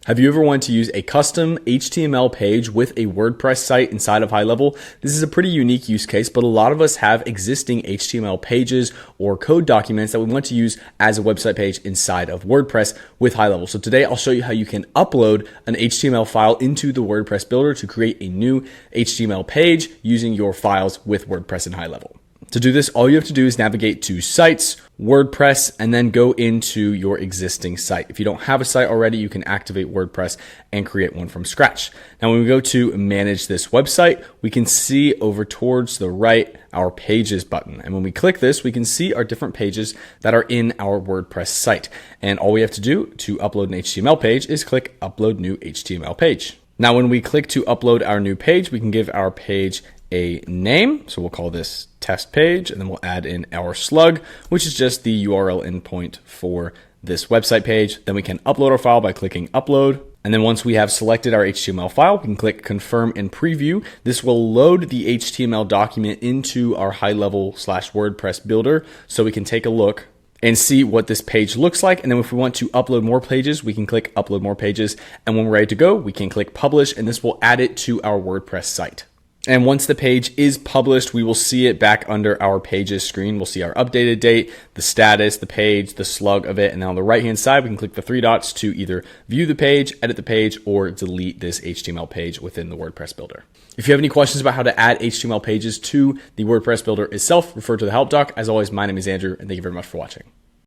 Have you ever wanted to use a custom HTML page with a WordPress site inside of HighLevel? This is a pretty unique use case, but a lot of us have existing HTML pages or code documents that we want to use as a website page inside of WordPress with HighLevel. So today I'll show you how you can upload an HTML file into the WordPress Builder to create a new HTML page using your files with WordPress and HighLevel. To do this, all you have to do is navigate to Sites, WordPress, and then go into your existing site. If you don't have a site already, you can activate WordPress and create one from scratch. Now, when we go to manage this website, we can see over towards the right our pages button. And when we click this, we can see our different pages that are in our WordPress site. And all we have to do to upload an HTML page is click Upload New HTML Page. Now, when we click to upload our new page, we can give our page a name. So we'll call this test page, and then we'll add in our slug, which is just the URL endpoint for this website page. Then we can upload our file by clicking upload. And then once we have selected our HTML file, we can click confirm and preview. This will load the HTML document into our HighLevel/WordPress builder so we can take a look and see what this page looks like. And then if we want to upload more pages, we can click upload more pages. And when we're ready to go, we can click publish, and this will add it to our WordPress site. And once the page is published, we will see it back under our pages screen. We'll see our updated date, the status, the page, the slug of it. And then on the right-hand side, we can click the three dots to either view the page, edit the page, or delete this HTML page within the WordPress Builder. If you have any questions about how to add HTML pages to the WordPress Builder itself, refer to the help doc. As always, my name is Andrew, and thank you very much for watching.